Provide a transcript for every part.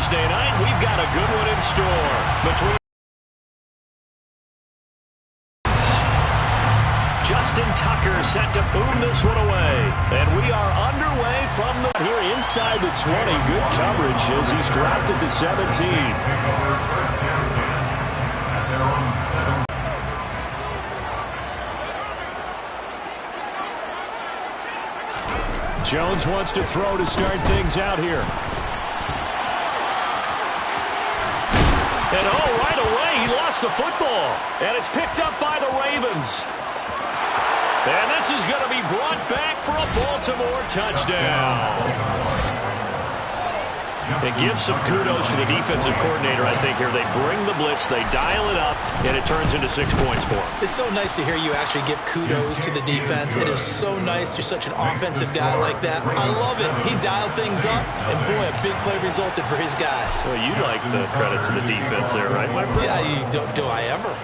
Thursday night, we've got a good one in store. Between Justin Tucker set to boom this one away. And we are underway from the here inside the 20. Good coverage as he's dropped at the 17. Jones wants to throw to start things out here. And right away, he lost the football. And it's picked up by the Ravens. And this is going to be brought back for a Baltimore touchdown. It gives some kudos to the defensive coordinator, I think, here. They bring the blitz, they dial it up, and it turns into 6 points for them. It's so nice to hear you actually give kudos to the defense. It is so nice. You're such an offensive guy like that. I love it. He dialed things up, and boy, a big play resulted for his guys. Well, you like the credit to the defense there, right, my friend? Yeah, do I ever?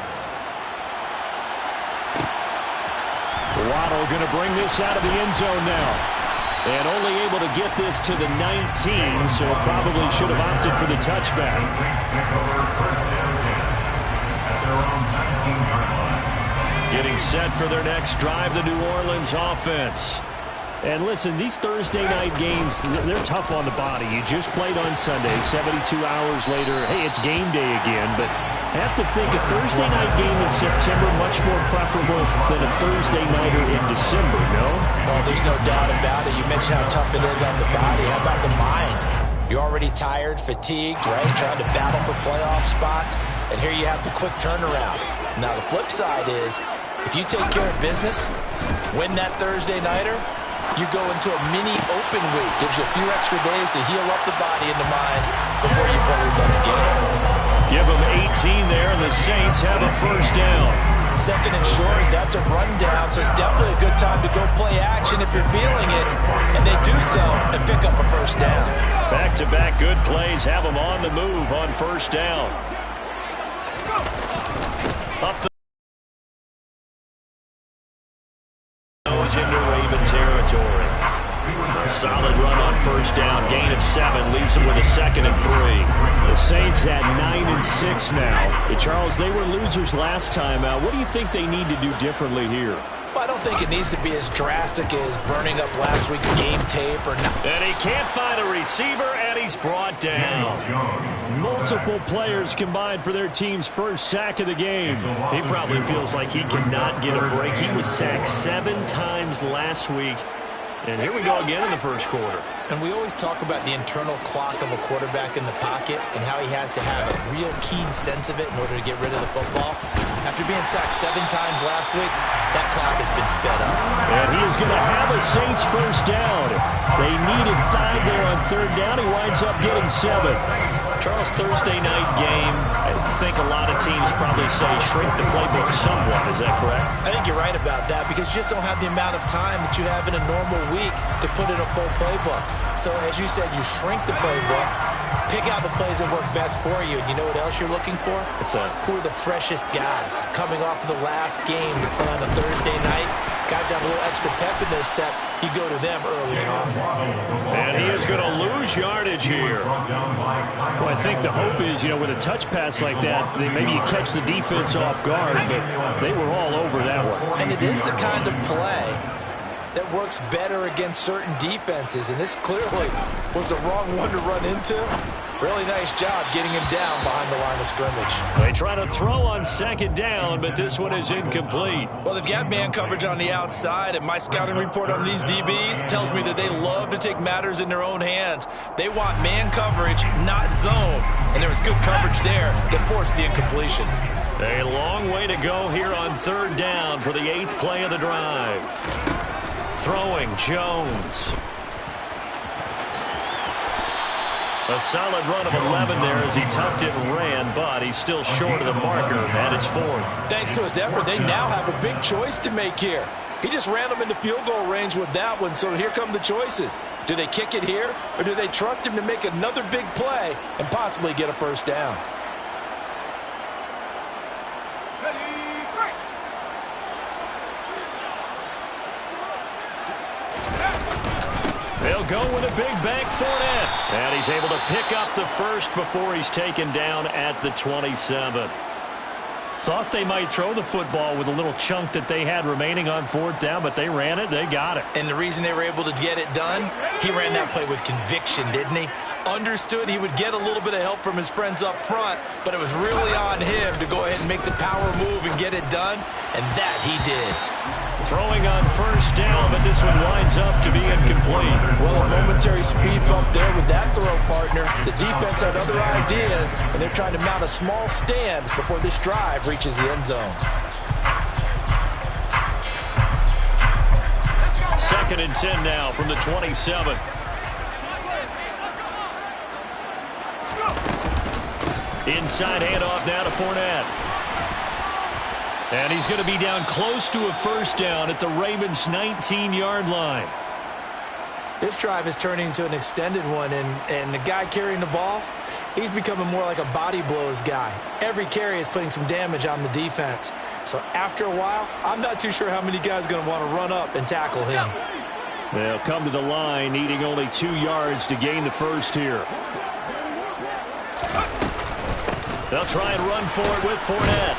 Waddle going to bring this out of the end zone now. And only able to get this to the 19, so probably should have opted for the touchback. Getting set for their next drive, the New Orleans offense. And listen, these Thursday night games, they're tough on the body. You just played on Sunday, 72 hours later. Hey, it's game day again, but I have to think a Thursday night game in September much more preferable than a Thursday nighter in December, no? Oh, there's no doubt about it. You mentioned how tough it is on the body. How about the mind? You're already tired, fatigued, right? Trying to battle for playoff spots, and here you have the quick turnaround. Now, the flip side is, if you take care of business, win that Thursday nighter, you go into a mini open week. Gives you a few extra days to heal up the body and the mind before you play your next game. Give them 18 there, and the Saints have a first down. Second and short, that's a rundown, so it's definitely a good time to go play action if you're feeling it. And they do so and pick up a first down. Back-to-back good plays have them on the move on first down. Up the nose into Raven territory. A solid run on first down. Gain of 7 leaves them with a 2nd and 3. The Saints at 9-6 now. Charles, they were losers last time out. What do you think they need to do differently here? Well, I don't think it needs to be as drastic as burning up last week's game tape or not. And he can't find a receiver, and he's brought down. Multiple players combined for their team's first sack of the game. He probably feels like he cannot get a break. He was sacked 7 times last week. And here we go again in the first quarter. And we always talk about the internal clock of a quarterback in the pocket and how he has to have a real keen sense of it in order to get rid of the football. After being sacked 7 times last week, that clock has been sped up. And he is going to have a Saints first down. They needed 5 there on third down. He winds up getting 7. Charles, Thursday night game, I think a lot of teams probably say shrink the playbook somewhat. Is that correct? I think you're right about that because you just don't have the amount of time that you have in a normal week to put in a full playbook. So as you said, you shrink the playbook, pick out the plays that work best for you. And you know what else you're looking for? Who are the freshest guys coming off of the last game to play on a Thursday night? Guys have a little extra pep in their step. You go to them early and often. And he is going to lose yardage here. Well, I think the hope is, with a touch pass like that, maybe you catch the defense off guard, but they were all over that one. And it is the kind of play that works better against certain defenses, and this clearly was the wrong one to run into. Really nice job getting him down behind the line of scrimmage. They try to throw on second down, but this one is incomplete. Well, they've got man coverage on the outside, and my scouting report on these DBs tells me that they love to take matters in their own hands. They want man coverage, not zone, and there was good coverage there that forced the incompletion. A long way to go here on third down for the 8th play of the drive. Throwing Jones. A solid run of 11 there as he tucked it and ran, but he's still short of the marker, and it's 4th. Thanks to his effort, they now have a big choice to make here. He just ran them into field goal range with that one, so here come the choices. Do they kick it here, or do they trust him to make another big play and possibly get a first down? They'll go with a big bank Fournette. And he's able to pick up the first before he's taken down at the 27. Thought they might throw the football with a little chunk that they had remaining on fourth down, but they ran it. They got it. And the reason they were able to get it done, he ran that play with conviction, didn't he? Understood he would get a little bit of help from his friends up front, but it was really on him to go ahead and make the power move and get it done, and that he did. Throwing on first down, but this one winds up to be incomplete. Well, a momentary speed bump there with that throw, partner. The defense had other ideas, and they're trying to mount a small stand before this drive reaches the end zone. 2nd and 10 now from the 27. Inside handoff now to Fournette. And he's going to be down close to a first down at the Ravens' 19-yard line. This drive is turning into an extended one, and the guy carrying the ball, he's becoming more like a body blows guy. Every carry is putting some damage on the defense. So after a while, I'm not too sure how many guys are going to want to run up and tackle him. They'll come to the line, needing only 2 yards to gain the first here. They'll try and run for it with Fournette.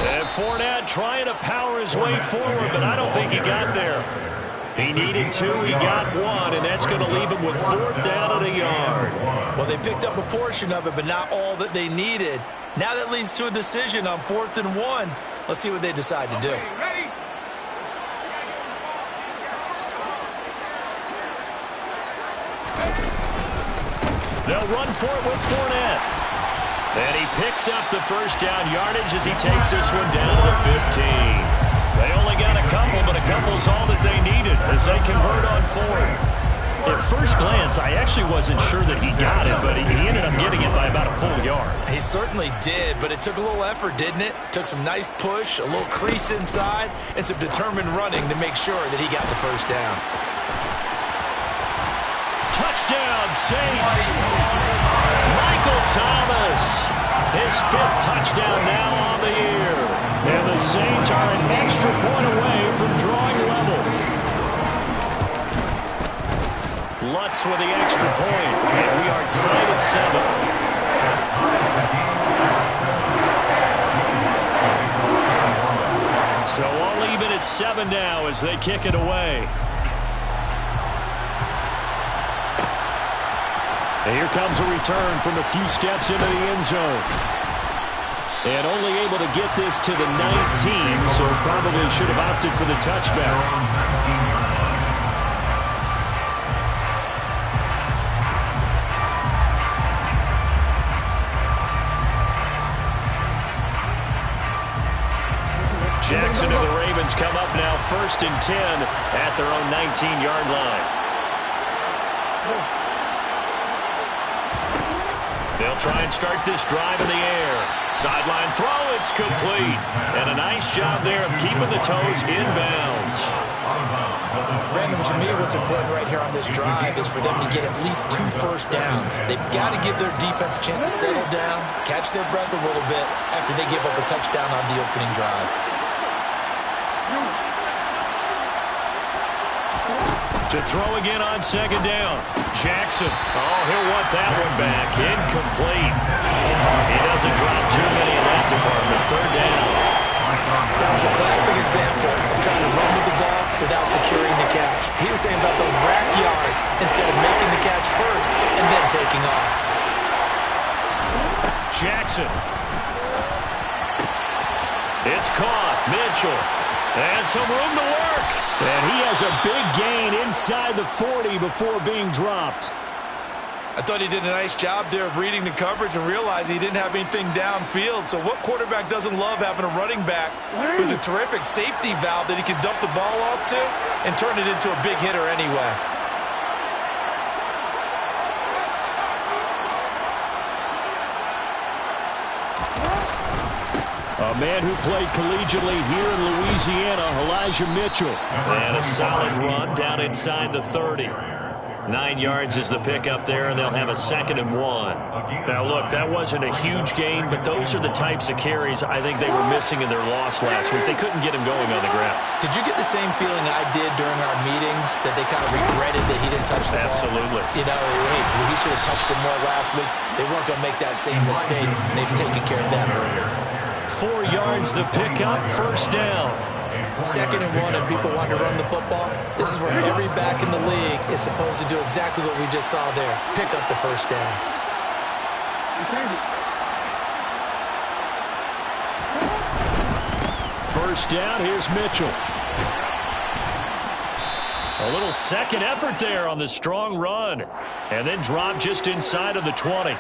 And Fournette trying to power his way forward, but I don't think he got there. He needed 2, he got 1, and that's going to leave him with 4th down and a yard. Well, they picked up a portion of it, but not all that they needed. Now that leads to a decision on 4th and 1. Let's see what they decide to do. They'll run for it with Fournette. And he picks up the first down yardage as he takes this one down to the 15. They only got a couple, but a couple's all that they needed as they convert on 4th. At first glance, I actually wasn't sure that he got it, but he ended up getting it by about a full yard. He certainly did, but it took a little effort, didn't it? Took some nice push, a little crease inside, and some determined running to make sure that he got the first down. Touchdown, Saints. Michael Thomas, his 5th touchdown now on the year. And the Saints are an extra point away from drawing level. Lutz with the extra point, and we are tied at 7. So all even at 7 now as they kick it away. And here comes a return from a few steps into the end zone. And only able to get this to the 19, so probably should have opted for the touchback. Jackson and the Ravens come up now 1st and 10 at their own 19-yard line. They'll try and start this drive in the air. Sideline throw, it's complete. And a nice job there of keeping the toes inbounds. Brandon, to me, what's important right here on this drive is for them to get at least 2 first downs. They've got to give their defense a chance to settle down, catch their breath a little bit after they give up a touchdown on the opening drive. To throw again on 2nd down. Jackson. Oh, he'll want that one back. Incomplete. He doesn't drop too many in that department. 3rd down. That was a classic example of trying to run with the ball without securing the catch. He was saying about those rack yards instead of making the catch first and then taking off. Jackson. It's caught. Mitchell. And some room to work. And he has a big gain inside the 40 before being dropped. I thought he did a nice job there of reading the coverage and realizing he didn't have anything downfield. So what quarterback doesn't love having a running back who's a terrific safety valve that he can dump the ball off to and turn it into a big hitter anyway? A man who played collegiately here in Louisiana, Elijah Mitchell. And a solid run down inside the 30. 9 yards is the pickup there, and they'll have a 2nd and 1. Now, look, that wasn't a huge gain, but those are the types of carries I think they were missing in their loss last week. They couldn't get him going on the ground. Did you get the same feeling I did during our meetings, that they kind of regretted that he didn't touch the ball? Absolutely. You know, hey, he should have touched it more last week. They weren't going to make that same mistake, and they've taken care of that earlier. 4 yards the pickup, 1st down. 2nd and 1, and people want to run the football. This is where every back in the league is supposed to do exactly what we just saw there. Pick up the 1st down. 1st down, here's Mitchell. A little second effort there on the strong run. And then dropped just inside of the 20.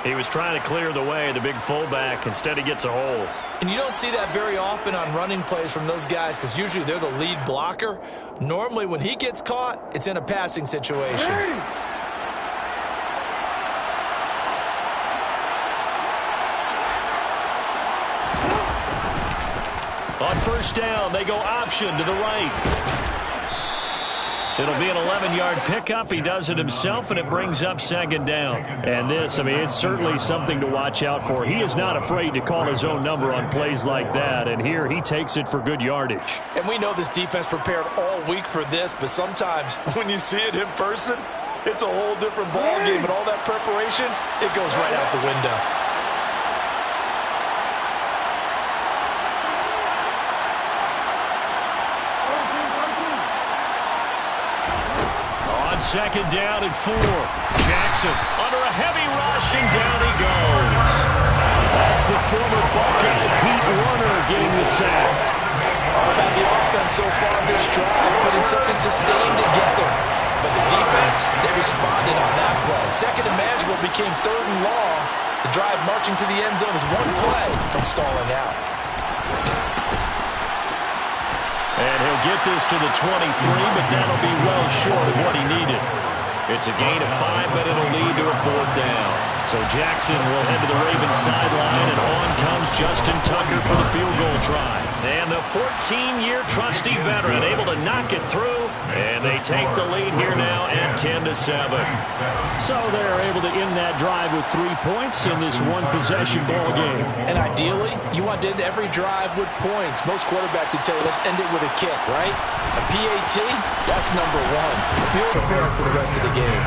He was trying to clear the way, the big fullback. Instead, he gets a hole. And you don't see that very often on running plays from those guys because usually they're the lead blocker. Normally, when he gets caught, it's in a passing situation. On 1st down, they go option to the right. It'll be an 11-yard pickup. He does it himself, and it brings up 2nd down. And this, I mean, it's certainly something to watch out for. He is not afraid to call his own number on plays like that, and here he takes it for good yardage. And we know this defense prepared all week for this, but sometimes when you see it in person, it's a whole different ball game, and all that preparation, it goes right out the window. On 2nd down and 4. Jackson under a heavy rush, and down he goes. That's the former Buckeye, Pete Warner, getting the sack. All about the offense so far this drive, putting something sustained together. But the defense, they responded on that play. 2nd and manageable became 3rd and long. The drive marching to the end zone is one play from stalling out. And he'll get this to the 23, but that'll be well short of what he needed. It's a gain of 5, but it'll lead to a 4th down. So Jackson will head to the Ravens sideline, and on comes Justin Tucker for the field goal try. And the 14-year trusty veteran able to knock it through, and they take the lead here now at 10-7. So they're able to end that drive with 3 points in this one-possession ball game. And ideally, you want to end every drive with points. Most quarterbacks would tell you, let's end it with a kick, right? A PAT, that's number 1. Feel prepared for the rest of the game.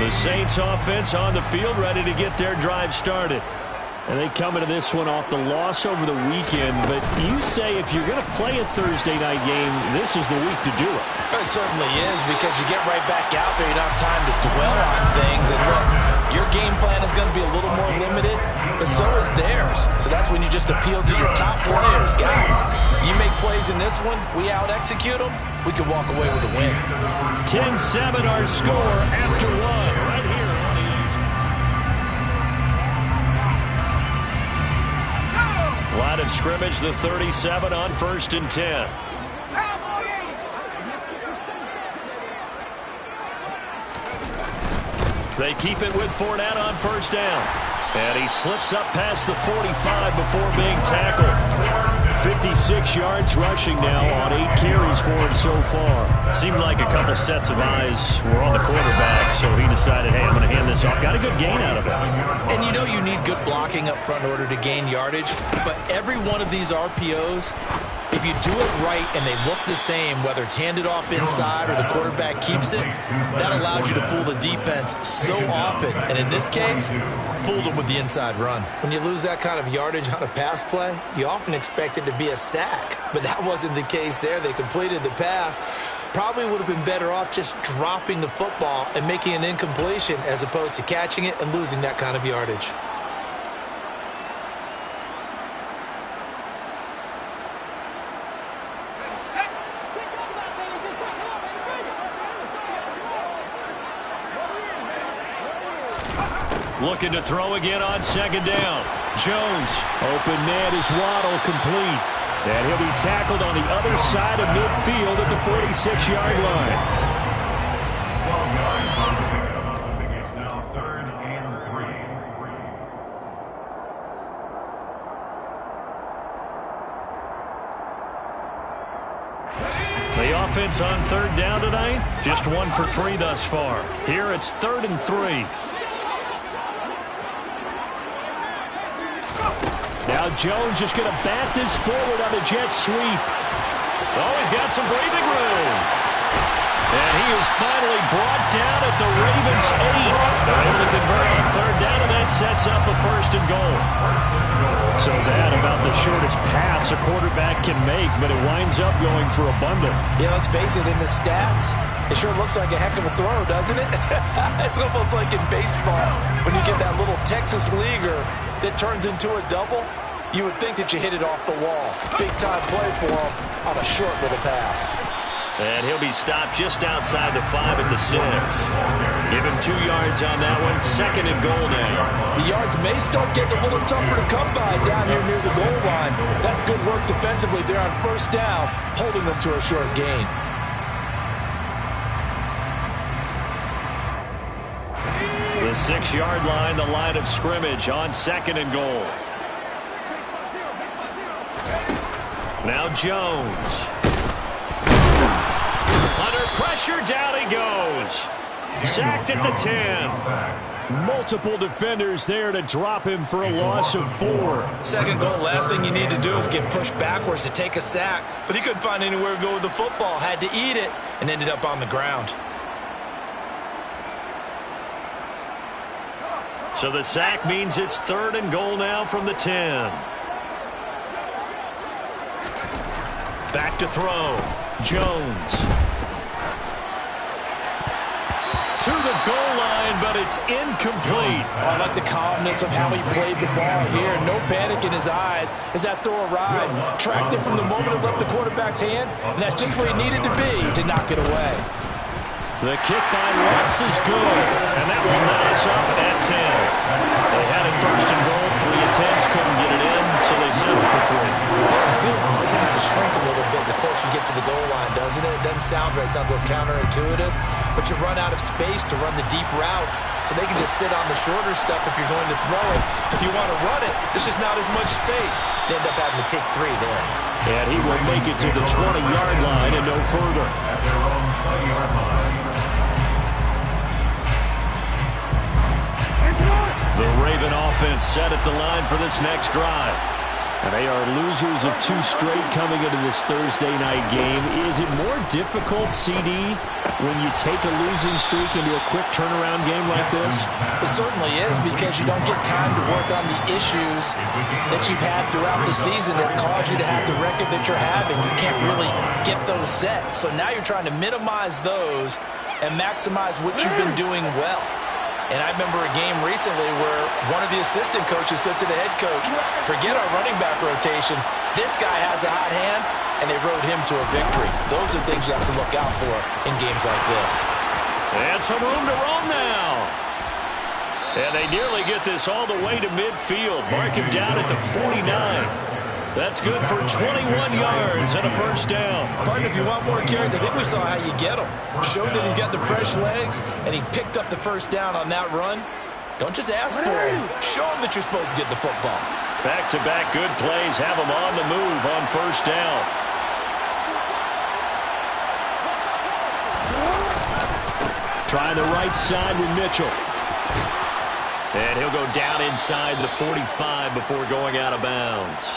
The Saints offense on the field, ready to get their drive started. And they come into this one off the loss over the weekend. But you say if you're going to play a Thursday night game, this is the week to do it. It certainly is, because you get right back out there. You don't have time to dwell on things. And look, your game plan is going to be a little more limited, but so is theirs. So that's when you just appeal to your top players. Guys, you make plays in this one, we out-execute them, we can walk away with a win. 10-7 our score after 1 right here on the line of scrimmage, the 37 on 1st and 10. They keep it with Fournette on 1st down. And he slips up past the 45 before being tackled. 56 yards rushing now on 8 carries for him so far. Seemed like a couple sets of eyes were on the quarterback, so he decided, hey, I'm going to hand this off. Got a good gain out of it. And you know you need good blocking up front in order to gain yardage, but every one of these RPOs, if you do it right and they look the same, whether it's handed off inside or the quarterback keeps it, that allows you to fool the defense so often. And in this case, fooled them with the inside run. When you lose that kind of yardage on a pass play, you often expect it to be a sack. But that wasn't the case there. They completed the pass. Probably would have been better off just dropping the football and making an incompletion as opposed to catching it and losing that kind of yardage. Looking to throw again on 2nd down. Jones, open man is Waddle, complete. And he'll be tackled on the other side of midfield at the 46-yard line. It's now 3rd and 3. offense on third down tonight? Just 1 for 3 thus far. Here it's 3rd and 3. Now Jones just going to bat this forward on a jet sweep. Oh, he's got some breathing room. And he is finally brought down at the Ravens' 8. They're able to convert on third down, and that sets up a 1st and goal. So that about the shortest pass a quarterback can make, but it winds up going for a bundle. Yeah, let's face it, in the stats, it sure looks like a heck of a throw, doesn't it? It's almost like in baseball when you get that little Texas leaguer that turns into a double. You would think that you hit it off the wall. Big-time play for him on a short little pass. And he'll be stopped just outside the 5 at the 6. Give him 2 yards on that one. 2nd and goal now. The yards may start getting a little tougher to come by down here near the goal line. That's good work defensively there on 1st down, holding them to a short gain. The 6-yard line, the line of scrimmage on 2nd and goal. Now Jones. Under pressure, down he goes. Sacked at the 10. Multiple defenders there to drop him for a loss of 4. 2nd goal, last thing you need to do is get pushed backwards to take a sack. But he couldn't find anywhere to go with the football. Had to eat it and ended up on the ground. So the sack means it's 3rd and goal now from the 10. Back to throw. Jones. To the goal line, but it's incomplete. Oh, I like the calmness of how he played the ball here. No panic in his eyes as that throw arrived. Tracked it from the moment it left the quarterback's hand, and that's just where he needed to be to knock it away. The kick by Watts is good, and that will knot us up at 10. They had it 1st and goal, 3 attempts, couldn't get it in, so they settled for 3. The field tends to shrink a little bit the closer you get to the goal line, doesn't it? It doesn't sound right. It sounds a little counterintuitive, but you run out of space to run the deep routes, so they can just sit on the shorter stuff if you're going to throw it. If you want to run it, there's just not as much space. They end up having to take 3 there. And he will make it to the 20-yard line and no further. At their own 20-yard line. The Raven offense set at the line for this next drive. And they are losers of 2 straight coming into this Thursday night game. Is it more difficult, CD, when you take a losing streak into a quick turnaround game like this? It certainly is, because you don't get time to work on the issues that you've had throughout the season that caused you to have the record that you're having. You can't really get those set. So now you're trying to minimize those and maximize what you've been doing well. And I remember a game recently where one of the assistant coaches said to the head coach, forget our running back rotation. This guy has a hot hand, and they rode him to a victory. Those are things you have to look out for in games like this. And some room to roam now. And they nearly get this all the way to midfield. Mark him down at the 49. That's good for 21 yards and a 1st down. Partner, if you want more carries, I think we saw how you get him. Showed that he's got the fresh legs, and he picked up the 1st down on that run. Don't just ask for him. Show him that you're supposed to get the football. Back-to-back good plays have him on the move on 1st down. Trying the right side with Mitchell. And he'll go down inside the 45 before going out of bounds.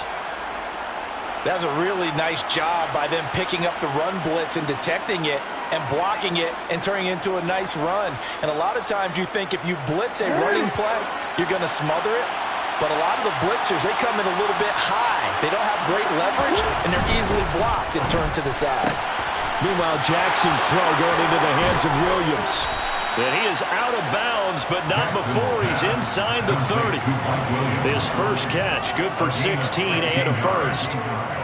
That was a really nice job by them picking up the run blitz and detecting it and blocking it and turning it into a nice run. And a lot of times you think if you blitz a running play, you're going to smother it. But a lot of the blitzers, they come in a little bit high. They don't have great leverage, and they're easily blocked and turned to the side. Meanwhile, Jackson's throw going into the hands of Williams. And he is out of bounds, but not before he's inside the 30. His first catch, good for 16 and a 1st.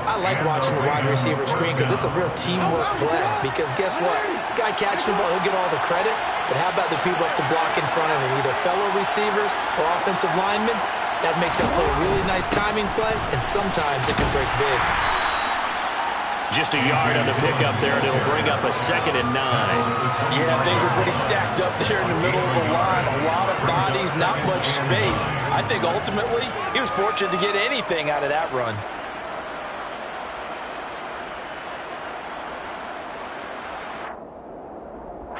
I like watching the wide receiver screen because it's a real teamwork play. Because guess what? The guy catching the ball, he'll get all the credit. But how about the people have to block in front of him, either fellow receivers or offensive linemen? That makes that play a really nice timing play, and sometimes it can break big. Just a yard on the pickup there, and it'll bring up a 2nd and 9. Yeah, things are pretty stacked up there in the middle of the line. A lot of bodies, not much space. I think ultimately he was fortunate to get anything out of that run.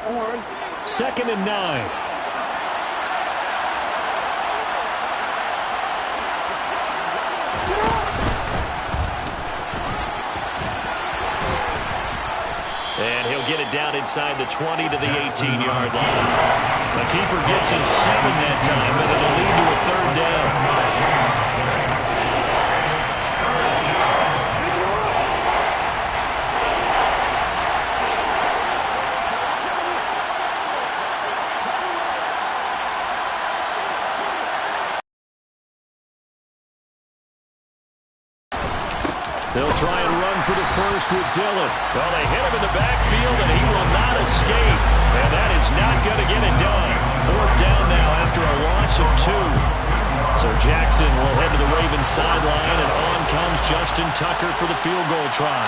2nd and 9. And he'll get it down inside the 20 to the 18-yard line. The keeper gets him 7 that time, but it'll lead to a 3rd down. They'll try and run for the first with Dillon. Well, they hit him in the backfield, and he will not escape. And that is not going to get it done. 4th down now after a loss of 2. So Jackson will head to the Ravens sideline, and on comes Justin Tucker for the field goal try.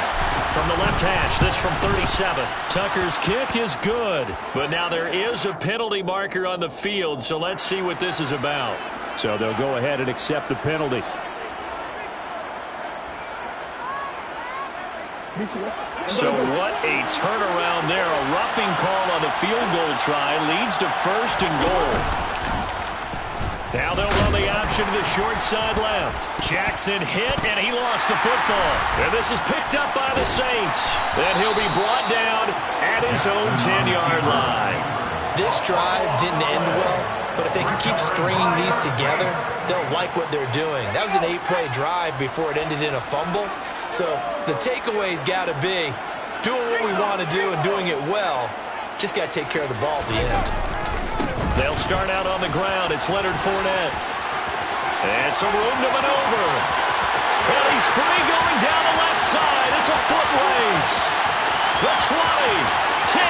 From the left hash, this from 37. Tucker's kick is good, but now there is a penalty marker on the field, so let's see what this is about. So they'll go ahead and accept the penalty. So what a turnaround there. A roughing call on the field goal try leads to 1st and goal. Now they'll run the option to the short side left. Jackson hit, and he lost the football. And this is picked up by the Saints. And he'll be brought down at his own 10-yard line. This drive didn't end well, but if they can keep stringing these together, they'll like what they're doing. That was an 8-play drive before it ended in a fumble. So the takeaway's got to be doing what we want to do and doing it well. Just got to take care of the ball at the end. They'll start out on the ground. It's Leonard Fournette. And some room to maneuver. Well, he's free going down the left side. It's a foot race. The 20, 10,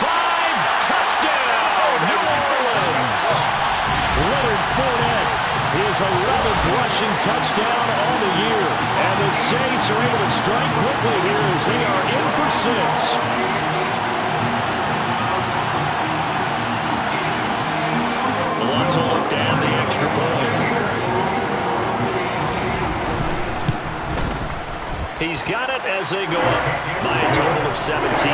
5, touchdown, New Orleans. Leonard Fournette, his 11th rushing touchdown on the year. And the Saints are able to strike quickly here as they are in for 6. Wants a look down the extra point. He's got it as they go up by a total of 17 to 10.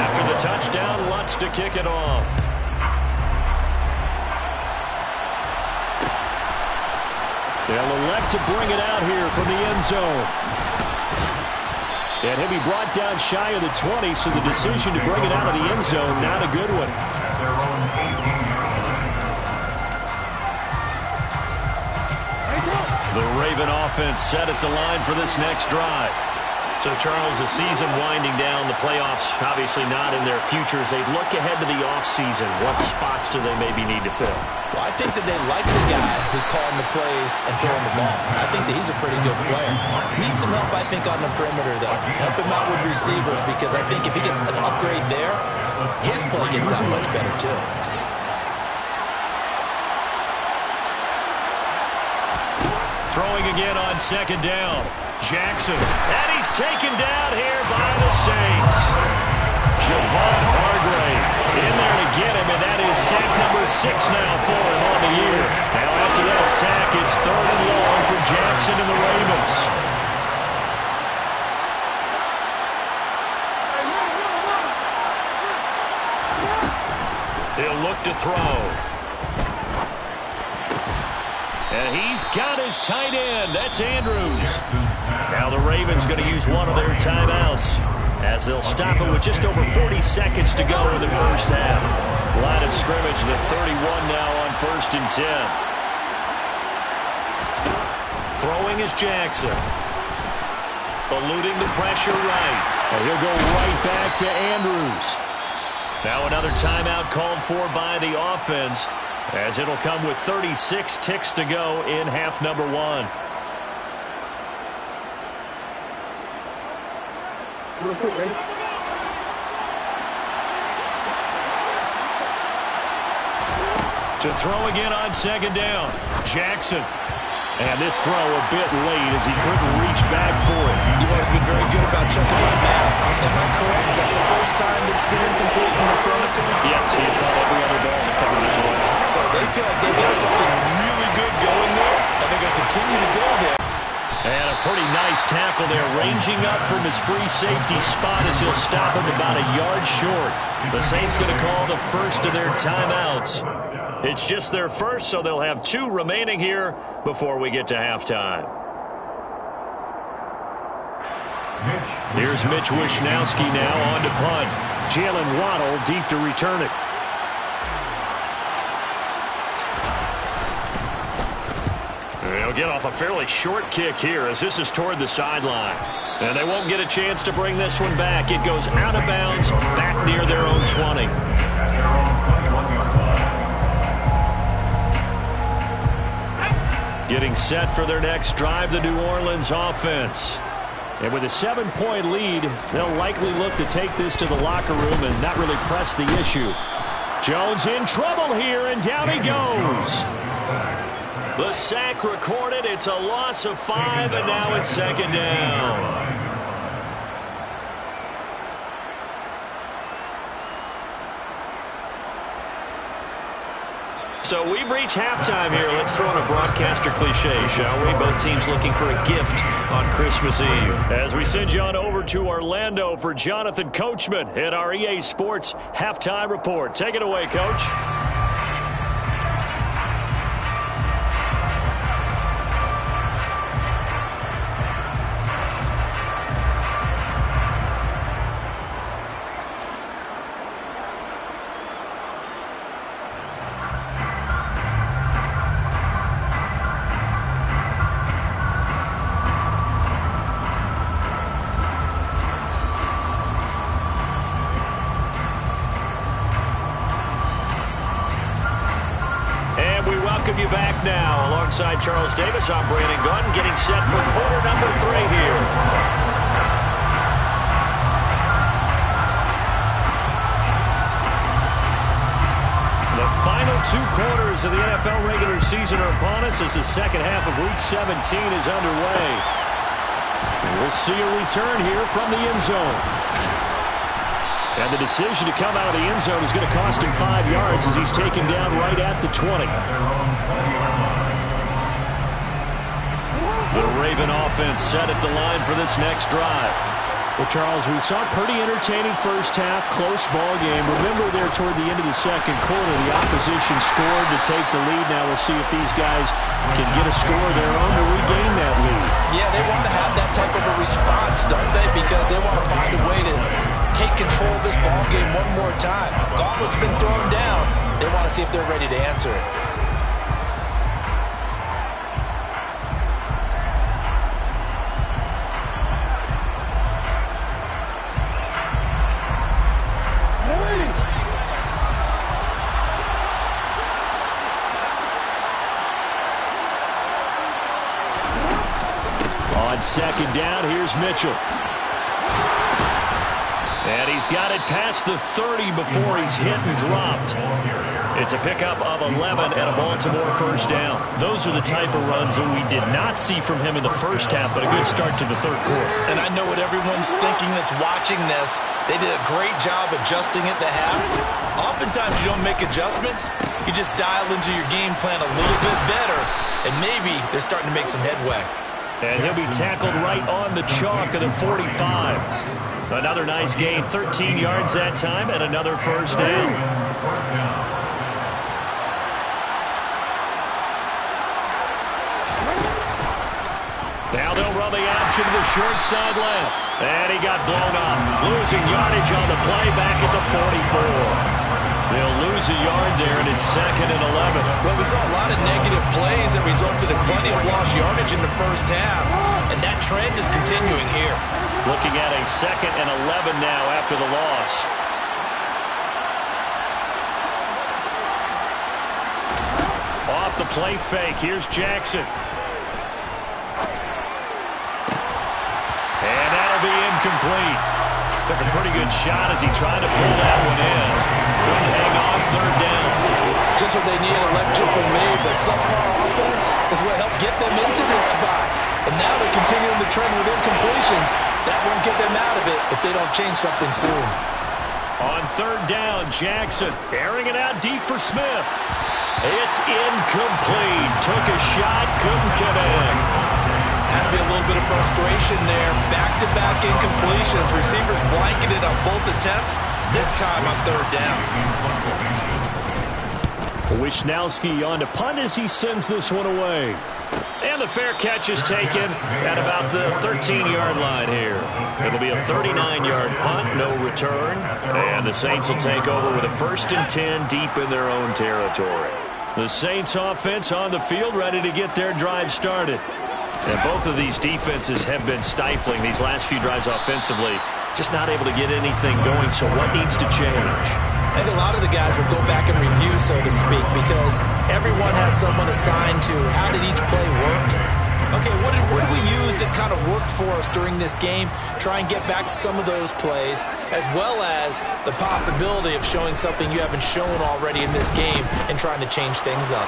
After the touchdown, Lutz to kick it off. They'll elect to bring it out here from the end zone. And he'll be brought down shy of the 20, so the decision to bring it out of the end zone, not a good one. The Raven offense set at the line for this next drive. So, Charles, the season winding down, the playoffs obviously not in their futures. They look ahead to the offseason. What spots do they maybe need to fill? Well, I think that they like the guy who's calling the plays and throwing the ball. I think that he's a pretty good player. Needs some help, I think, on the perimeter, though. Help him out with receivers, because I think if he gets an upgrade there, his play gets that much better, too. Throwing again on 2nd down. Jackson. And he's taken down here by the Saints. Javon Hargrave in there to get him, and that is sack number 6 now for him on the year. Now after that sack, it's 3rd and long for Jackson and the Ravens. He'll look to throw. And he's got his tight end. That's Andrews. Now the Ravens going to use one of their timeouts as they'll stop it with just over 40 seconds to go in the first half. Line of scrimmage, the 31 now on 1st and 10. Throwing is Jackson. Eluding the pressure right. And he'll go right back to Andrews. Now another timeout called for by the offense, as it'll come with 36 ticks to go in half number 1. To throw again on 2nd down. Jackson. And this throw a bit late as he couldn't reach back for it. You've always been very good about checking my math. Am I correct? That's the first time that it's been incomplete when they're throwing it to him? Yes, he had caught every other ball in the coverage as well. So they feel like they've got something really good going there, and they're going to continue to go there. And a pretty nice tackle there, ranging up from his free safety spot as he'll stop him about a yard short. The Saints going to call the first of their timeouts. It's just their first, so they'll have 2 remaining here before we get to halftime. Here's Mitch Wishnowsky now on to punt. Jalen Waddle deep to return it. They'll get off a fairly short kick here as this is toward the sideline. And they won't get a chance to bring this one back. It goes out of bounds back near their own 20. Getting set for their next drive, the New Orleans offense. And with a 7-point lead, they'll likely look to take this to the locker room and not really press the issue. Jones in trouble here, and down he goes. The sack recorded. It's a loss of 5, and now it's 2nd down. So we've reached halftime here. Let's throw in a broadcaster cliche, shall we? Both teams looking for a gift on Christmas Eve. As we send you on over to Orlando for Jonathan Coachman at our EA Sports Halftime Report. Take it away, Coach. You back now alongside Charles Davis. I'm Brandon Gunn getting set for quarter number 3 here. The final 2 quarters of the NFL regular season are upon us as the second half of Week 17 is underway. And we'll see a return here from the end zone. And the decision to come out of the end zone is going to cost him 5 yards as he's taken down right at the 20. The Raven offense set at the line for this next drive. Well, Charles, we saw a pretty entertaining first half, close ball game. Remember there toward the end of the second quarter, the opposition scored to take the lead. Now we'll see if these guys can get a score of their own to regain that lead. Yeah, they want to have that type of a response, don't they? Because they want to find a way to take control of this ball game one more time. Gauntlet's been thrown down. They want to see if they're ready to answer it. On second down, here's Mitchell. And he's got it past the 30 before he's hit and dropped. It's a pickup of 11 and a Baltimore first down. Those are the type of runs that we did not see from him in the first half, but a good start to the third quarter. And I know what everyone's thinking that's watching this. They did a great job adjusting at the half. Oftentimes you don't make adjustments. You just dial into your game plan a little bit better, and maybe they're starting to make some headway. And he'll be tackled right on the chalk of the 45. Another nice gain, 13 yards that time, and another first down. Now they'll run the option to the short side left. And he got blown up. Losing yardage on the play back at the 44. They'll lose a yard there, and it's 2nd and 11. Well, we saw a lot of negative plays that resulted in plenty of lost yardage in the first half, and that trend is continuing here. Looking at a 2nd and 11 now after the loss. Off the play fake, here's Jackson. And that'll be incomplete. Took a pretty good shot as he tried to pull that one in. Couldn't hang on, third down. Just what they need, a lecture from me, but subpar offense is what helped get them into this spot. And now they're continuing the trend with incompletions. That won't get them out of it if they don't change something soon. On third down, Jackson airing it out deep for Smith. It's incomplete. Took a shot, couldn't get in. Have to be a little little bit of frustration there. Back-to-back incompletions. Receivers blanketed on both attempts, this time on third down. Wisnowski on to punt as he sends this one away. And the fair catch is taken at about the 13-yard line here. It'll be a 39-yard punt, no return. And the Saints will take over with a 1st and 10 deep in their own territory. The Saints offense on the field, ready to get their drive started. And both of these defenses have been stifling these last few drives offensively. Just not able to get anything going, so what needs to change? I think a lot of the guys will go back and review, so to speak, because everyone has someone assigned to how did each play work. Okay, what did we use that kind of worked for us during this game? Try and get back to some of those plays, as well as the possibility of showing something you haven't shown already in this game and trying to change things up.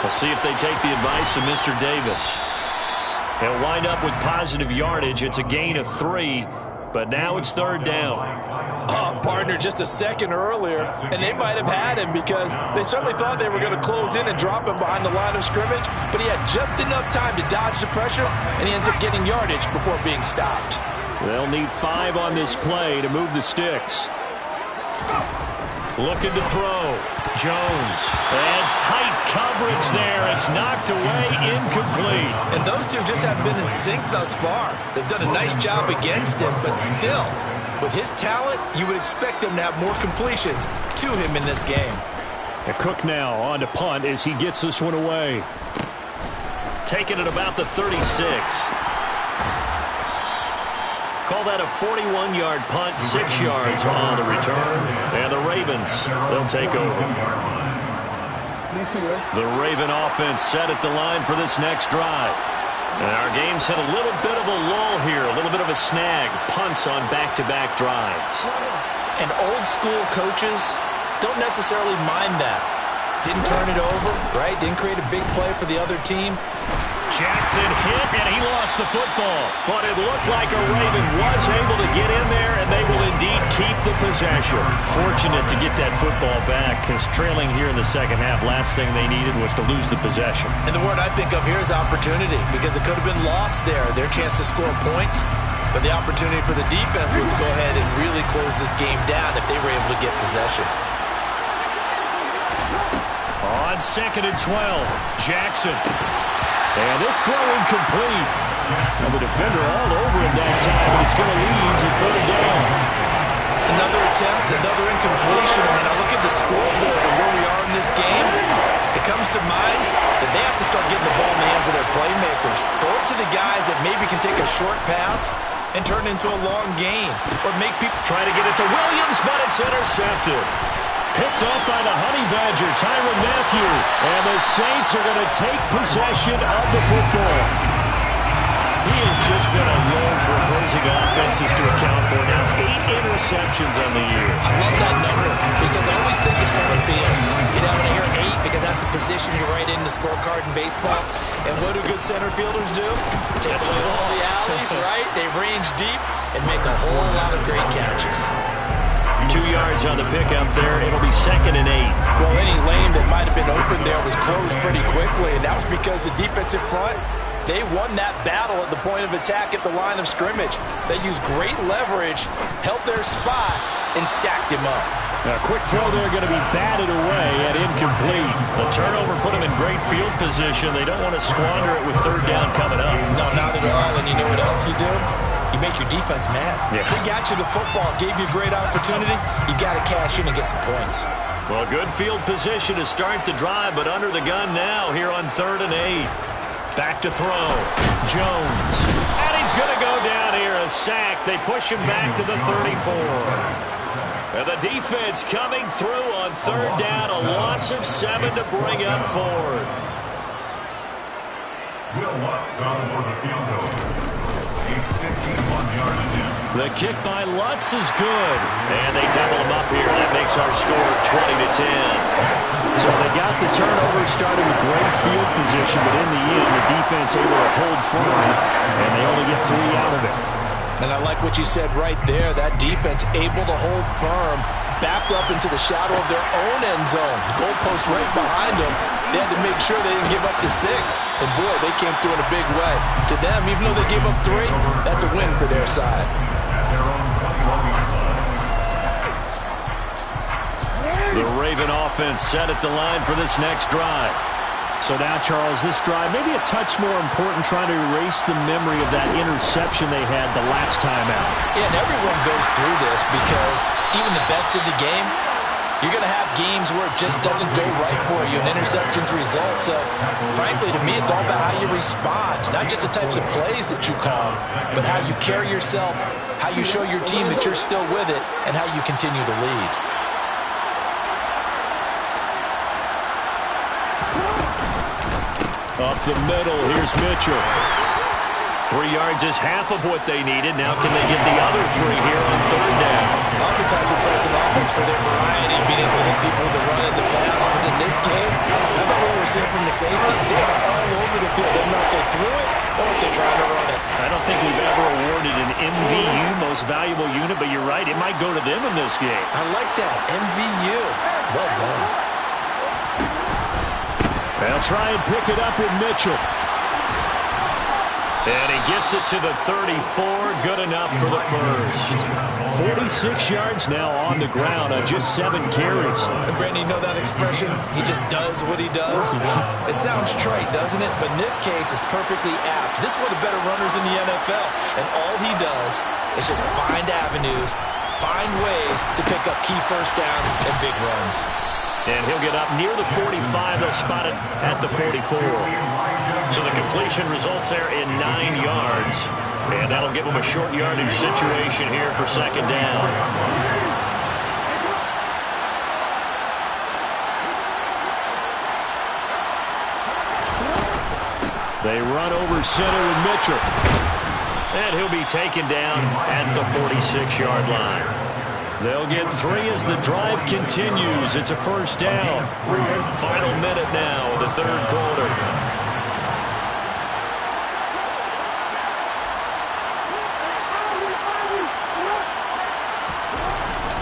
We'll see if they take the advice of Mr. Davis. They'll wind up with positive yardage. It's a gain of 3, but now it's 3rd down. Oh, partner, just a second earlier, and they might have had him because they certainly thought they were going to close in and drop him behind the line of scrimmage, but he had just enough time to dodge the pressure, and he ends up getting yardage before being stopped. They'll need 5 on this play to move the sticks. Looking to throw. Jones. And tight coverage there. It's knocked away, incomplete. And those two just haven't been in sync thus far. They've done a nice job against him, but still, with his talent, you would expect him to have more completions to him in this game. And Cook now on to punt as he gets this one away. Taking it about the 36. Call that a 41-yard punt, 6 yards on the return. And the Ravens, they'll take over. The Raven offense set at the line for this next drive. And our game's had a little bit of a lull here, a little bit of a snag. Punts on back-to-back drives. And old-school coaches don't necessarily mind that. Didn't turn it over, right? Didn't create a big play for the other team. Jackson hit, and he lost the football. But it looked like a Raven was able to get in there, and they will indeed keep the possession. Fortunate to get that football back, because trailing here in the second half, last thing they needed was to lose the possession. And the word I think of here is opportunity, because it could have been lost there, their chance to score points. But the opportunity for the defense was to go ahead and really close this game down if they were able to get possession. On 2nd and 12, Jackson. And this throw incomplete. And the defender all over him that time, but it's going to lead to 3rd down. Another attempt, another incompletion. I mean, I look at the scoreboard and where we are in this game. It comes to mind that they have to start getting the ball in the hands of their playmakers. Throw it to the guys that maybe can take a short pass and turn it into a long gain. Or make people try to get it to Williams, but it's intercepted. Picked up by the Honey Badger, Tyrann Mathieu. And the Saints are going to take possession of the football. He has just been alone for opposing offenses to account for. Now 8 interceptions on the year. I love that number because I always think of center field. You know, when I hear 8, because that's the position you write in the scorecard in baseball. And what do good center fielders do? Take away all the alleys, right? They range deep and make a whole lot of great catches. 2 yards on the pickup there. It'll be 2nd and 8. Well, any lane that might have been open there was closed pretty quickly, and that was because the defensive front, they won that battle at the point of attack at the line of scrimmage. They used great leverage, held their spot, and stacked him up. A quick throw there going to be batted away at incomplete. The turnover put them in great field position. They don't want to squander it with 3rd down coming up. No, not at all. And you know what else you do? You make your defense mad. Yeah. They got you the football, gave you a great opportunity. You got to cash in and get some points. Well, good field position to start the drive, but under the gun now here on 3rd and 8. Back to throw. Jones. And he's going to go down here, a sack. They push him back to the 34. And the defense coming through on 3rd down. A loss of 7 to bring up 4th. Will Lutz on for the field goal. The kick by Lutz is good. And they double him up here. That makes our score 20-10. So they got the turnover, started with great field position, but in the end, the defense able to hold firm, and they only get 3 out of it. And I like what you said right there. That defense able to hold firm, backed up into the shadow of their own end zone. Goalpost right behind them. They had to make sure they didn't give up the 6. And, boy, they came through in a big way. To them, even though they gave up 3, that's a win for their side. The Raven offense set at the line for this next drive. So now, Charles, this drive maybe a touch more important, trying to erase the memory of that interception they had the last time out. Yeah, and everyone goes through this because even the best of the game, you're going to have games where it just doesn't go right for you, and interceptions result. So, frankly, to me, it's all about how you respond, not just the types of plays that you call, but how you carry yourself, how you show your team that you're still with it, and how you continue to lead. Up the middle, here's Mitchell. 3 yards is half of what they needed. Now can they get the other 3 here on 3rd down? Oftentimes we play an offense for their variety, being able to hit people with the run and the pass. But in this game, how about what we're seeing from the safeties? They are all over the field. They don't know if they threw it or if they're trying to run it. I don't think we've ever awarded an MVU, most valuable unit, but you're right, it might go to them in this game. I like that, MVU. Well done. They'll try and pick it up with Mitchell. And he gets it to the 34. Good enough for the first. 46 yards now on the ground on just 7 carries. And Brandon, you know that expression? He just does what he does? It sounds trite, doesn't it? But in this case, it's perfectly apt. This is one of the better runners in the NFL. And all he does is just find avenues, find ways to pick up key first downs and big runs. And he'll get up near the 45. They'll spot it at the 44. So the completion results there in 9 yards. And that'll give them a short yardage situation here for 2nd down. They run over center with Mitchell. And he'll be taken down at the 46-yard line. They'll get 3 as the drive continues. It's a 1st down. Final minute now of the 3rd quarter.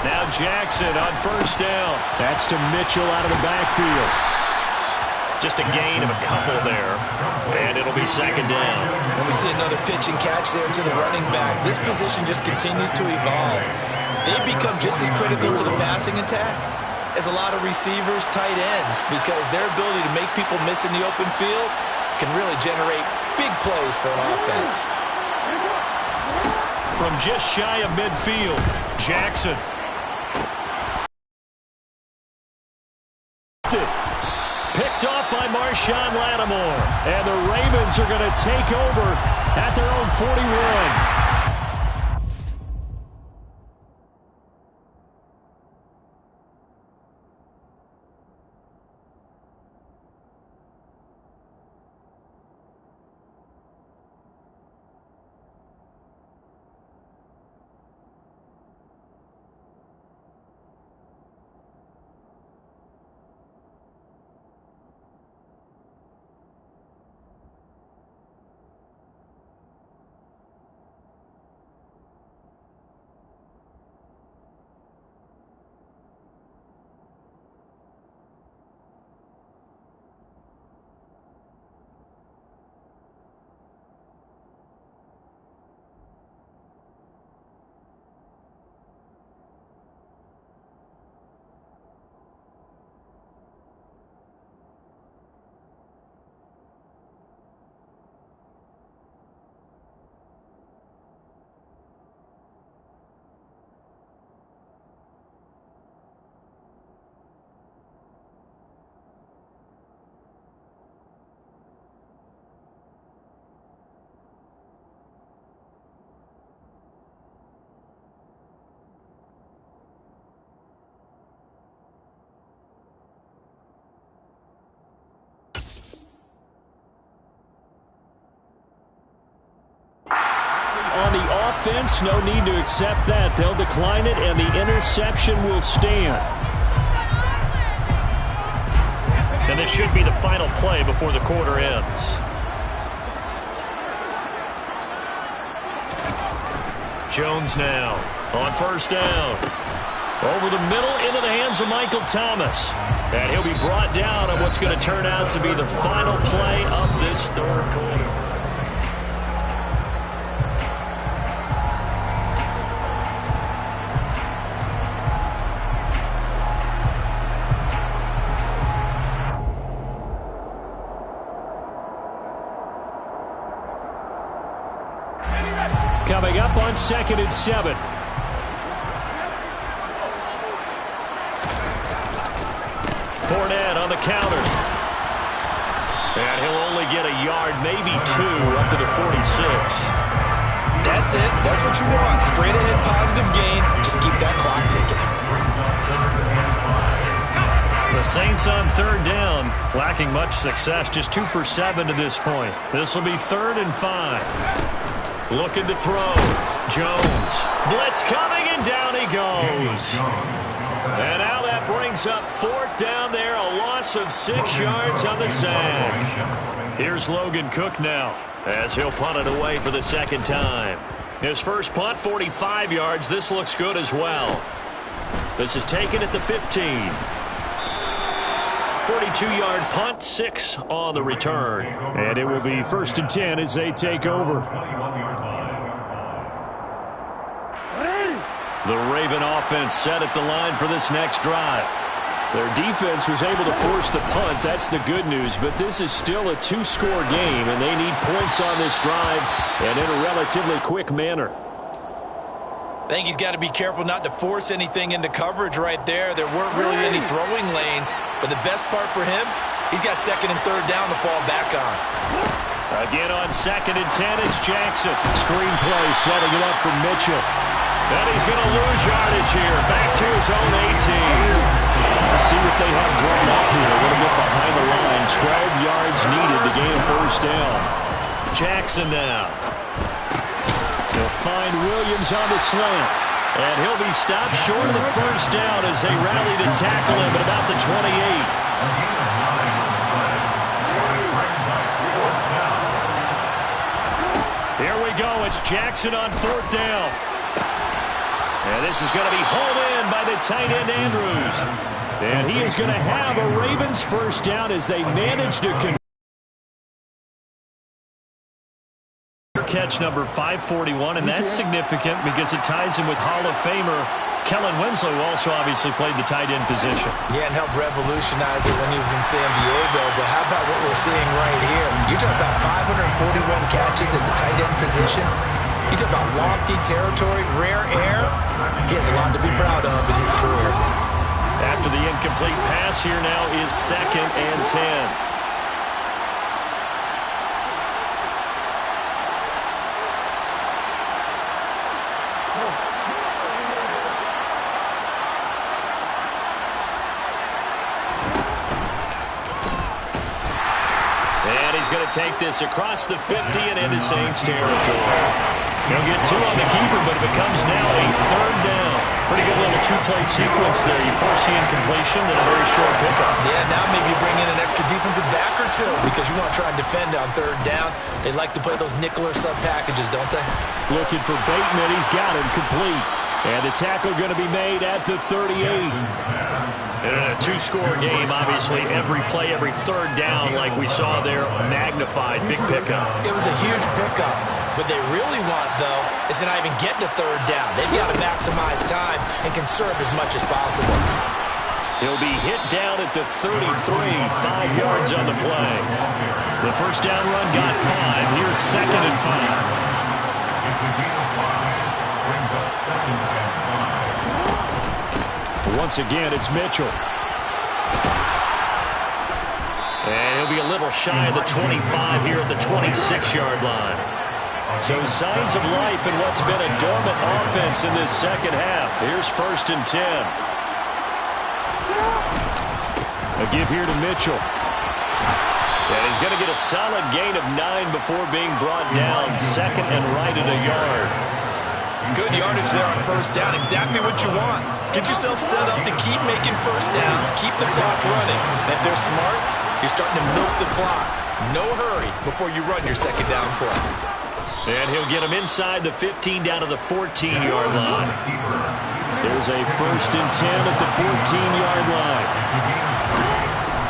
Now Jackson on 1st down. That's to Mitchell out of the backfield. Just a gain of a couple there. And it'll be 2nd down. And we see another pitch and catch there to the running back. This position just continues to evolve. They've become just as critical to the passing attack as a lot of receivers, tight ends, because their ability to make people miss in the open field can really generate big plays for an offense. From just shy of midfield, Jackson. Picked off by Marshawn Lattimore. And the Ravens are going to take over at their own 41. On the offense, no need to accept that. They'll decline it, and the interception will stand. And this should be the final play before the quarter ends. Jones now on 1st down. Over the middle, into the hands of Michael Thomas. And he'll be brought down on what's going to turn out to be the final play of this third quarter. Coming up on 2nd and 7. Fournette on the counter. And he'll only get a yard, maybe 2, up to the 46. That's it. That's what you want. Straight ahead positive gain. Just keep that clock ticking. The Saints on 3rd down, lacking much success. Just 2 for 7 to this point. This will be 3rd and 5. Looking to throw. Jones. Blitz coming, and down he goes. And now that brings up 4th down there, a loss of 6 yards on the sack. Here's Logan Cook now, as he'll punt it away for the 2nd time. His first punt, 45 yards. This looks good as well. This is taken at the 15. 42-yard punt, 6 on the return. And it will be 1st and 10 as they take over. The Raven offense set at the line for this next drive. Their defense was able to force the punt. That's the good news. But this is still a 2-score game, and they need points on this drive and in a relatively quick manner. I think he's got to be careful not to force anything into coverage right there. There weren't really any throwing lanes. But the best part for him, he's got 2nd and 3rd down to fall back on. Again on 2nd and 10, it's Jackson. Screen play, setting it up for Mitchell. And he's going to lose yardage here. Back to his own 18. Let's see what they have drawn up here. A little bit behind the line. 12 yards needed to gain a 1st down. Jackson now. He'll find Williams on the slant. And he'll be stopped short of the 1st down as they rally to tackle him at about the 28. Here we go. It's Jackson on 4th down. And this is going to be hauled in by the tight end, Andrews. And he is going to have a Ravens 1st down as they manage to catch number 541, and that's significant because it ties him with Hall of Famer Kellen Winslow, who also obviously played the tight end position. Yeah, and helped revolutionize it when he was in San Diego. But how about what we're seeing right here? You talk about 541 catches at the tight end position. You talk about lofty territory, rare air. He has a lot to be proud of in his career. After the incomplete pass, here now is 2nd and 10. Going to take this across the 50 and into Saints territory. He'll get 2 on the keeper, but it becomes now a 3rd down. Pretty good little 2-play sequence there. You force the incompletion, then a very short pickup. Yeah, now maybe you bring in an extra defensive back or 2 because you want to try and defend on 3rd down. They like to play those nickel or sub packages, don't they? Looking for Bateman. He's got him complete. And the tackle going to be made at the 38. In a 2-score game, obviously, every play, every 3rd down, like we saw there, magnified, big pickup. It was a huge pickup. What they really want, though, is to not even get to 3rd down. They've got to maximize time and conserve as much as possible. He'll be hit down at the 33, 5 yards on the play. The 1st down run got 5. Here's 2nd and 5. Brings up 2nd and 5. Once again, it's Mitchell. And he'll be a little shy of the 25 here at the 26-yard line. So signs of life in what's been a dormant offense in this 2nd half. Here's 1st and 10. A give here to Mitchell. And he's going to get a solid gain of 9 before being brought down. 2nd and right at a yard. Good yardage there on 1st down. Exactly what you want. Get yourself set up to keep making 1st downs. Keep the clock running. And if they're smart, you're starting to milk the clock. No hurry before you run your 2nd down play. And he'll get him inside the 15 down to the 14-yard line. There's a 1st and 10 at the 14-yard line.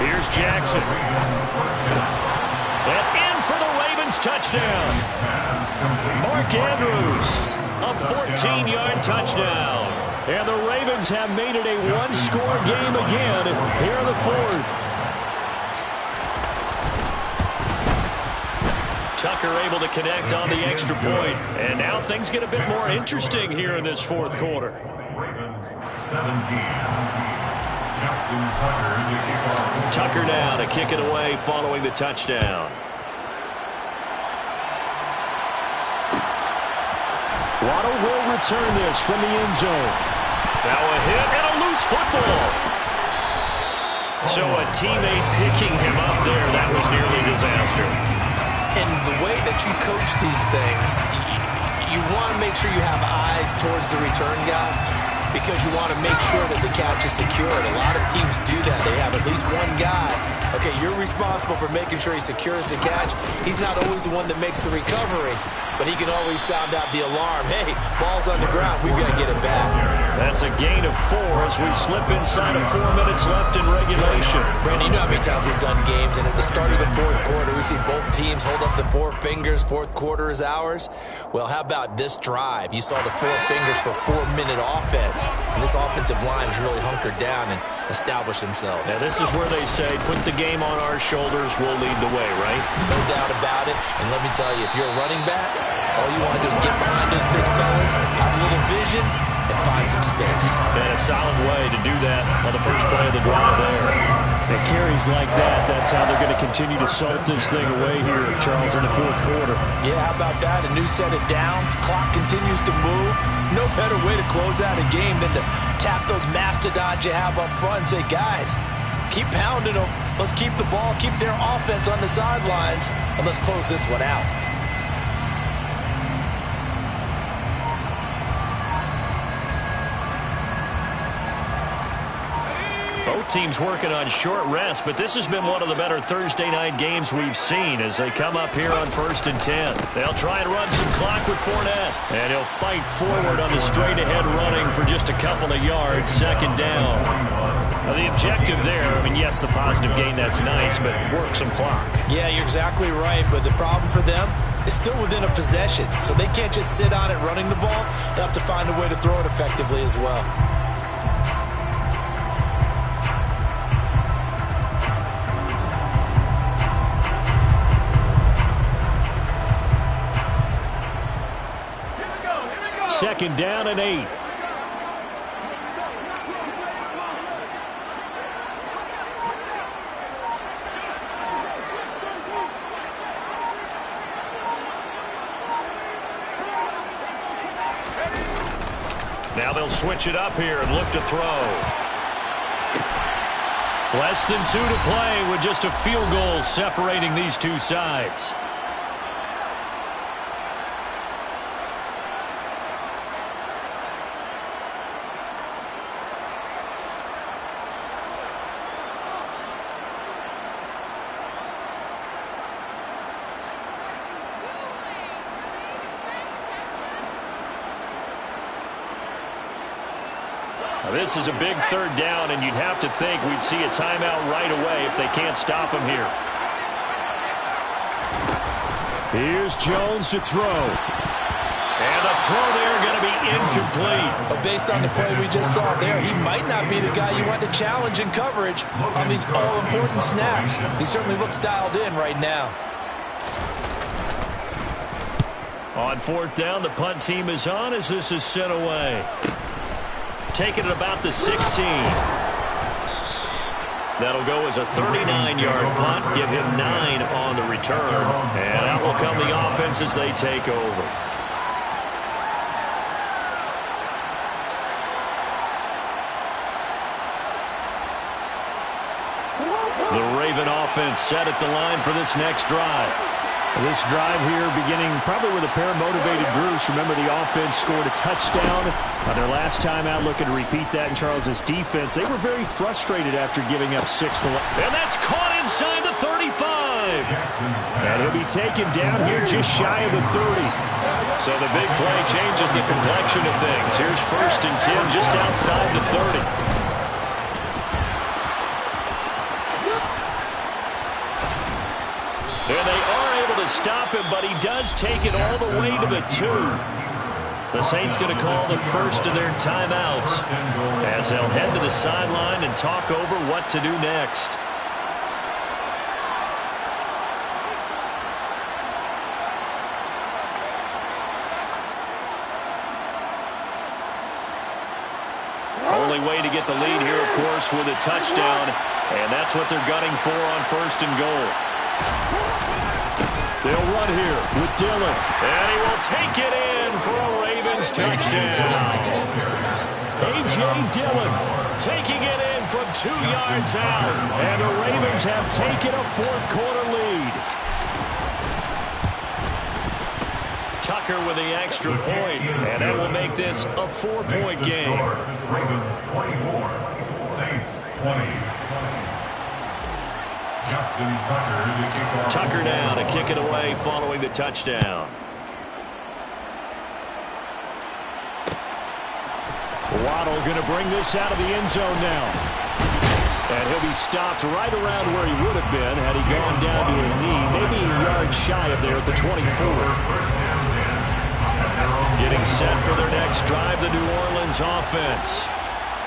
Here's Jackson. And in for the Ravens touchdown. Mark Andrews, a 14-yard touchdown. And the Ravens have made it a one-score game again here in the fourth. Tucker able to connect on the extra point. And now things get a bit more interesting here in this fourth quarter. Ravens 17. Justin Tucker to kick off. Tucker now to kick it away following the touchdown. Waddle will return this from the end zone. Now a hit and a loose football. So a teammate picking him up there, that was nearly disaster. And the way that you coach these things, you want to make sure you have eyes towards the return guy because you want to make sure that the catch is secured. A lot of teams do that. They have at least one guy. Okay, you're responsible for making sure he secures the catch. He's not always the one that makes the recovery, but he can always sound out the alarm. Hey, ball's on the ground. We've got to get it back. That's a gain of 4 as we slip inside of 4 minutes left in regulation. Brandon, you know how many times we've done games, and at the start of the fourth quarter, we see both teams hold up the 4 fingers. Fourth quarter is ours. Well, how about this drive? You saw the 4 fingers for 4-minute offense, and this offensive line has really hunkered down and established themselves. Now, this is where they say, put the game on our shoulders, we'll lead the way, right? No doubt about it. And let me tell you, if you're a running back, all you want to do is get behind those big fellas, have a little vision, and find some space. And a solid way to do that on the first play of the drive there. And carries like that, that's how they're going to continue to salt this thing away here, Charles, in the fourth quarter. Yeah, how about that? A new set of downs. Clock continues to move. No better way to close out a game than to tap those mastodons you have up front and say, guys, keep pounding them. Let's keep the ball, keep their offense on the sidelines, and let's close this one out. Both teams working on short rest, but this has been one of the better Thursday night games we've seen as they come up here on 1st and 10. They'll try and run some clock with Fournette, and he'll fight forward on the straight-ahead running for just a couple of yards, 2nd down. Now, the objective there, I mean, yes, the positive gain, that's nice, but work some clock. Yeah, you're exactly right, but the problem for them is still within a possession, so they can't just sit on it running the ball. They'll have to find a way to throw it effectively as well. Second down and 8. Now they'll switch it up here and look to throw. Less than 2 to play with just a field goal separating these two sides. This is a big 3rd down, and you'd have to think we'd see a timeout right away if they can't stop him here. Here's Jones to throw. And the throw there going to be incomplete. But based on the play we just saw there, he might not be the guy you want to challenge in coverage on these all-important snaps. He certainly looks dialed in right now. On 4th down, the punt team is on as this is sent away. Taking it about the 16. That'll go as a 39-yard punt. Give him 9 on the return. And out will come the offense as they take over. The Raven offense set at the line for this next drive. This drive here beginning probably with a pair of motivated groups. Remember, the offense scored a touchdown on their last time out. Looking to repeat that in Charles's defense. They were very frustrated after giving up 6. And that's caught inside the 35. And he'll be taken down here just shy of the 30. So the big play changes the complexion of things. Here's 1st and 10 just outside the 30. And they are able to stop him, but he does take it all the way to the 2. The Saints going to call the first of their timeouts as they'll head to the sideline and talk over what to do next. Only way to get the lead here, of course, with a touchdown, and that's what they're gunning for on 1st and goal. They'll run here with Dillon, and he will take it in for a Ravens touchdown. A.J. Dillon taking it in from 2 yards out, and the Ravens have taken a 4th quarter lead. Tucker with the extra point, and that will make this a 4-point game. Ravens 24, Saints 20. Justin Tucker to kick off. Tucker now to kick it away following the touchdown. Waddle going to bring this out of the end zone now. And he'll be stopped right around where he would have been had he gone down to a knee, maybe a yard shy of there at the 24. Getting set for their next drive, the New Orleans offense.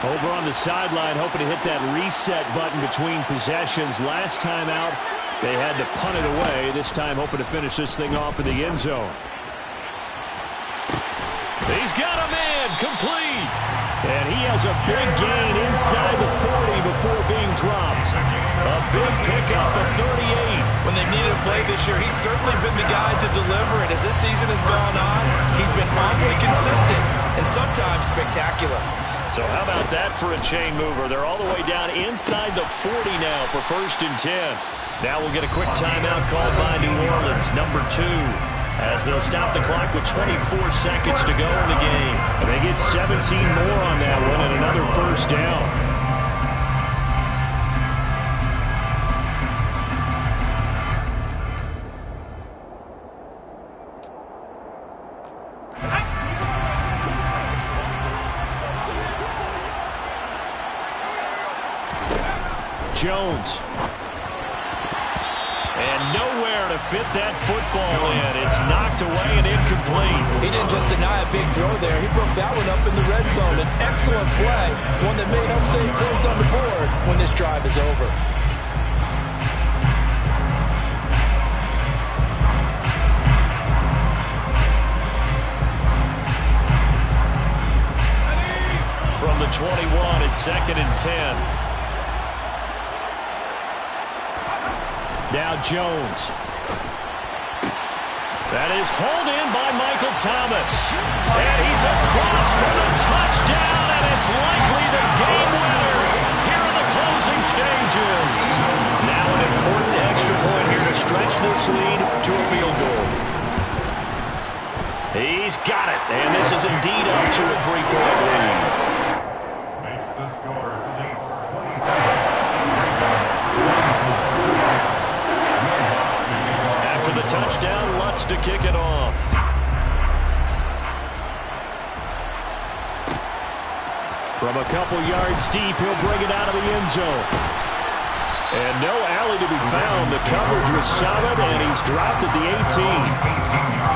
Over on the sideline, hoping to hit that reset button between possessions. Last time out, they had to punt it away. This time, hoping to finish this thing off in the end zone. He's got a man, complete. And he has a big gain inside the 40 before being dropped. A big pickup of 38. When they've needed a play this year, he's certainly been the guy to deliver it. As this season has gone on, he's been awfully consistent and sometimes spectacular. So how about that for a chain mover? They're all the way down inside the 40 now for 1st and 10. Now we'll get a quick timeout called by New Orleans, number 2. As they'll stop the clock with 24 seconds to go in the game. And they get 17 more on that one and another 1st down. Jones. And nowhere to fit that football in. It's knocked away and incomplete. He didn't just deny a big throw there. He broke that one up in the red zone. An excellent play. One that may help save points on the board when this drive is over. From the 21, it's 2nd and 10. Now Jones. That is hauled in by Michael Thomas. And he's across for the touchdown, and it's likely the game winner here in the closing stages. Now an important extra point here to stretch this lead to a field goal. He's got it, and this is indeed up to a 3-point lead. Makes the score Saints 27. Ravens 24. After the touchdown, Lutz to kick it off. From a couple yards deep, he'll bring it out of the end zone. And no alley to be found. The coverage was solid, and he's dropped at the 18.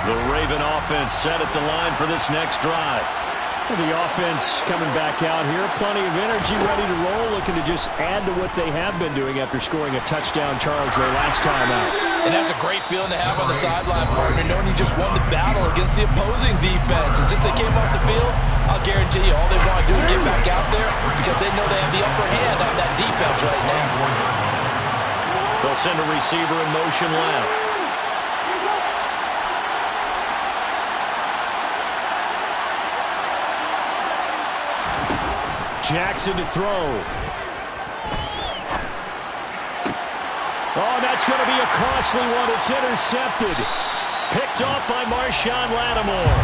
The Raven offense set at the line for this next drive. Well, the offense coming back out here. Plenty of energy, ready to roll, looking to just add to what they have been doing after scoring a touchdown, Charles, their last time out. And that's a great feeling to have on the sideline, partner, knowing you just won the battle against the opposing defense. And since they came off the field, I'll guarantee you all they want to do is get back out there because they know they have the upper hand on that defense right now. They'll send a receiver in motion left. Jackson to throw. Oh, that's going to be a costly one. It's intercepted. Picked off by Marshawn Lattimore.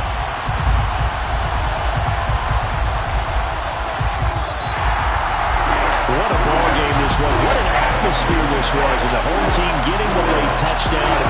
What a ball game this was. What an atmosphere this was, and the home team getting the late touchdown.